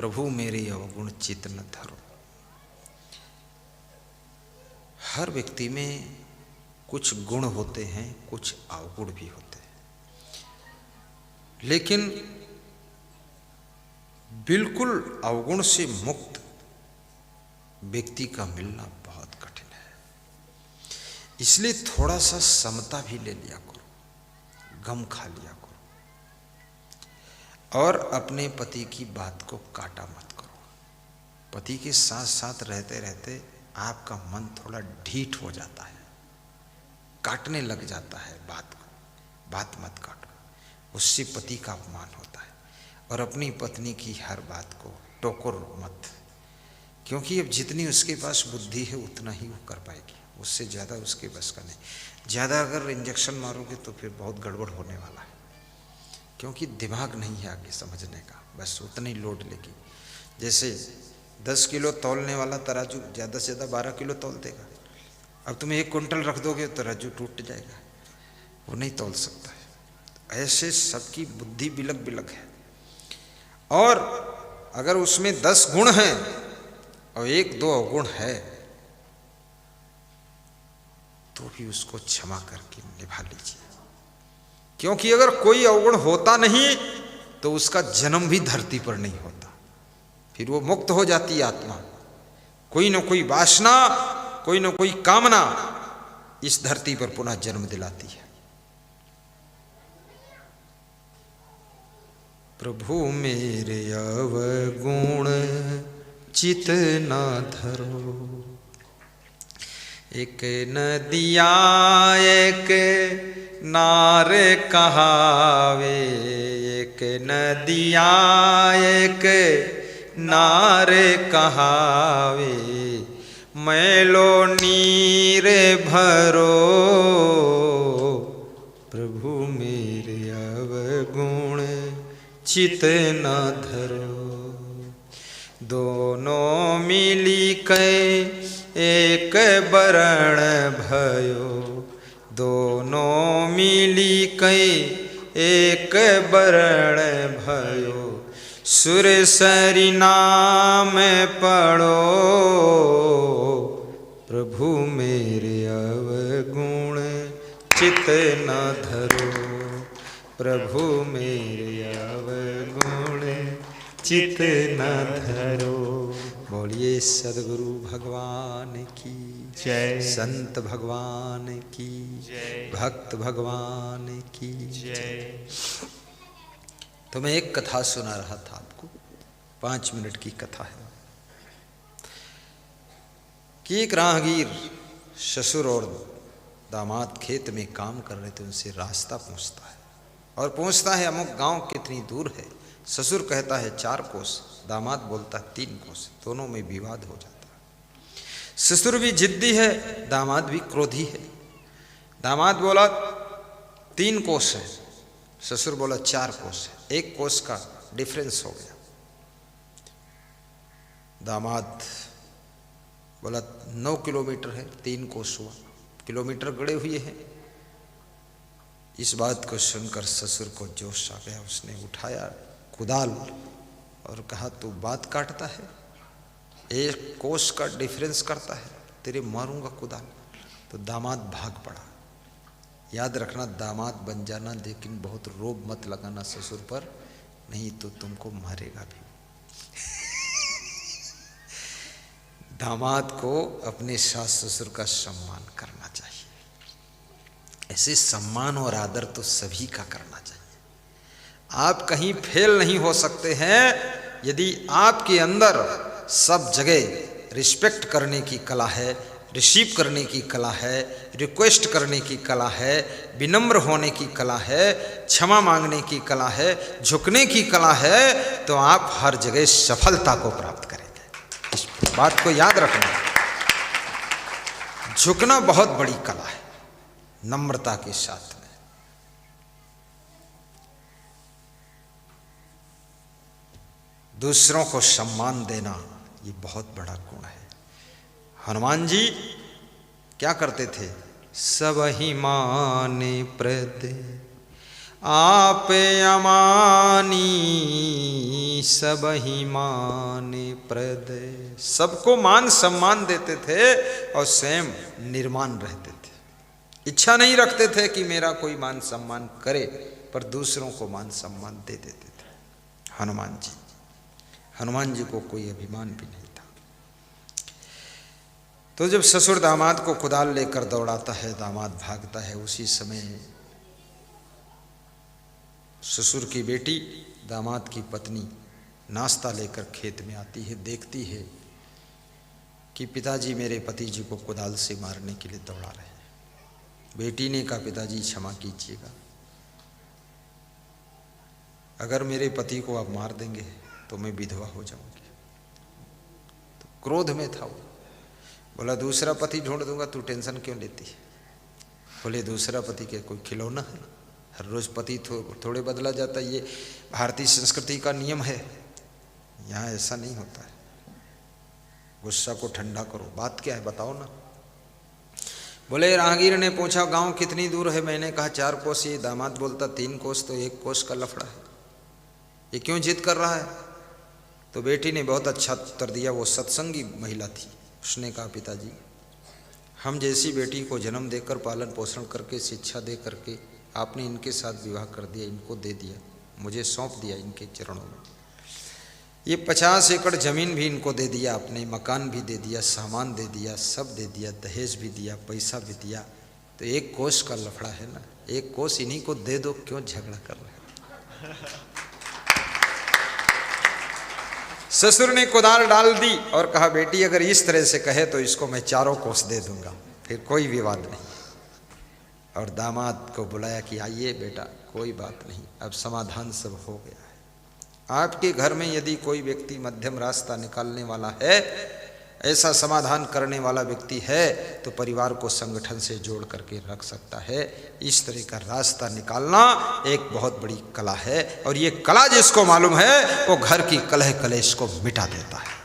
प्रभु मेरे अवगुण चित न धरो। हर व्यक्ति में कुछ गुण होते हैं, कुछ अवगुण भी होते हैं, लेकिन बिल्कुल अवगुण से मुक्त व्यक्ति का मिलना बहुत कठिन है। इसलिए थोड़ा सा समता भी ले लिया करो, गम खा लिया करो और अपने पति की बात को काटा मत करो। पति के साथ साथ रहते रहते आपका मन थोड़ा ढीठ हो जाता है, काटने लग जाता है बात को। बात मत काटो, उससे पति का अपमान होता है। और अपनी पत्नी की हर बात को टोको मत, क्योंकि अब जितनी उसके पास बुद्धि है उतना ही वो कर पाएगी, उससे ज़्यादा उसके बस का नहीं। ज़्यादा अगर इंजेक्शन मारोगे तो फिर बहुत गड़बड़ होने वाला है, क्योंकि दिमाग नहीं है आगे समझने का, बस उतना ही लोड लेगी। जैसे 10 किलो तौलने वाला तराजू ज़्यादा से ज़्यादा 12 किलो तौल देगा। अब तुम 1 क्विंटल रख दोगे तो तराजू टूट जाएगा, वो नहीं तौल सकता है। ऐसे सबकी बुद्धि बिलक बिलक है। और अगर उसमें 10 गुण हैं और 1-2 अवगुण है तो भी उसको क्षमा करके निभा लीजिए, क्योंकि अगर कोई अवगुण होता नहीं तो उसका जन्म भी धरती पर नहीं होता। फिर वो मुक्त हो जाती है आत्मा। कोई न कोई वासना, कोई न कोई कामना इस धरती पर पुनः जन्म दिलाती है। प्रभु मेरे अवगुण चित न धरो, एक नदिया एक नार कहावे, एक नदिया एक नार कहावे, मैलो नीर भरो, प्रभु मेरे अवगुण चित न धरो। दोनों मिली कै एक बरण भयो, दोनों मिली कै एक बरण भयो, सुरसरी नाम पढ़ो, प्रभु मेरे अवगुण चित न धरो, प्रभु मेरे अवगुण चित न धरो। बोलिए सद्गुरु भगवान की जय, संत भगवान की जय, भक्त भगवान की जय। तो मैं एक कथा सुना रहा था आपको, 5 मिनट की कथा है कि एक राहगीर ससुर और दामाद खेत में काम कर रहे थे। उनसे रास्ता पूछता है और पूछता है अमुक गांव कितनी दूर है। ससुर कहता है 4 कोस, दामाद बोलता है 3 कोस। दोनों में विवाद हो जाता है। ससुर भी जिद्दी है, दामाद भी क्रोधी है। दामाद बोला 3 कोस है, ससुर बोला 4 कोस है। 1 कोस का डिफरेंस हो गया। दामाद बोला 9 किलोमीटर है, 3 कोस हुआ, किलोमीटर गड़े हुए हैं। इस बात को सुनकर ससुर को जोश आ गया। उसने उठाया कुदाल और कहा तू बात काटता है, 1 कोस का डिफरेंस करता है, तेरे मारूंगा कुदाल। तो दामाद भाग पड़ा। याद रखना, दामाद बन जाना लेकिन बहुत रोब मत लगाना ससुर पर, नहीं तो तुमको मारेगा भी। दामाद को अपने सास ससुर का सम्मान करना चाहिए। ऐसे सम्मान और आदर तो सभी का करना चाहिए। आप कहीं फेल नहीं हो सकते हैं यदि आपके अंदर सब जगह रिस्पेक्ट करने की कला है, रिसीव करने की कला है, रिक्वेस्ट करने की कला है, विनम्र होने की कला है, क्षमा मांगने की कला है, झुकने की कला है, तो आप हर जगह सफलता को प्राप्त करेंगे। इस बात को याद रखना। झुकना बहुत बड़ी कला है, नम्रता के साथ में। दूसरों को सम्मान देना ये बहुत बड़ा गुण है। हनुमान जी क्या करते थे? सब ही माने प्रद आप अमानी सब ही माने प्रद। सबको मान सम्मान देते थे और स्वयं निर्माण रहते थे। इच्छा नहीं रखते थे कि मेरा कोई मान सम्मान करे, पर दूसरों को मान सम्मान दे देते थे। हनुमान जी को कोई अभिमान भी नहीं था। तो जब ससुर दामाद को कुदाल लेकर दौड़ाता है, दामाद भागता है, उसी समय ससुर की बेटी दामाद की पत्नी नाश्ता लेकर खेत में आती है, देखती है कि पिताजी मेरे पति जी को कुदाल से मारने के लिए दौड़ा रहे हैं। बेटी ने कहा, पिताजी क्षमा कीजिएगा, अगर मेरे पति को आप मार देंगे तो मैं विधवा हो जाऊंगी। तो क्रोध में था वो, बोला दूसरा पति ढूंढ दूंगा, तू टेंशन क्यों लेती है। बोले दूसरा पति के कोई खिलौना है, हर रोज पति थोड़े बदला जाता है, ये भारतीय संस्कृति का नियम है, यहाँ ऐसा नहीं होता है। गुस्सा को ठंडा करो, बात क्या है बताओ ना। बोले राहगीर ने पूछा गांव कितनी दूर है, मैंने कहा 4 कोस। ये दामाद बोलता 3 कोस, तो 1 कोस का लफड़ा है, ये क्यों जिद कर रहा है। तो बेटी ने बहुत अच्छा उत्तर दिया, वो सत्संगी महिला थी। उसने कहा पिताजी, हम जैसी बेटी को जन्म देकर पालन पोषण करके शिक्षा दे करके आपने इनके साथ विवाह कर दिया, इनको दे दिया, मुझे सौंप दिया इनके चरणों में। ये 50 एकड़ जमीन भी इनको दे दिया आपने, मकान भी दे दिया, सामान दे दिया, सब दे दिया, दहेज भी दिया, पैसा भी दिया, तो 1 कोस का लफड़ा है ना, 1 कोस इन्हीं को दे दो, क्यों झगड़ा कर रहे हैं। ससुर ने कुदाल डाल दी और कहा बेटी अगर इस तरह से कहे तो इसको मैं 4 कोस दे दूंगा, फिर कोई विवाद नहीं। और दामाद को बुलाया कि आइए बेटा, कोई बात नहीं, अब समाधान सब हो गया है। आपके घर में यदि कोई व्यक्ति मध्यम रास्ता निकालने वाला है, ऐसा समाधान करने वाला व्यक्ति है, तो परिवार को संगठन से जोड़ करके रख सकता है। इस तरह का रास्ता निकालना एक बहुत बड़ी कला है, और ये कला जिसको मालूम है वो घर की कलह कलेश को मिटा देता है।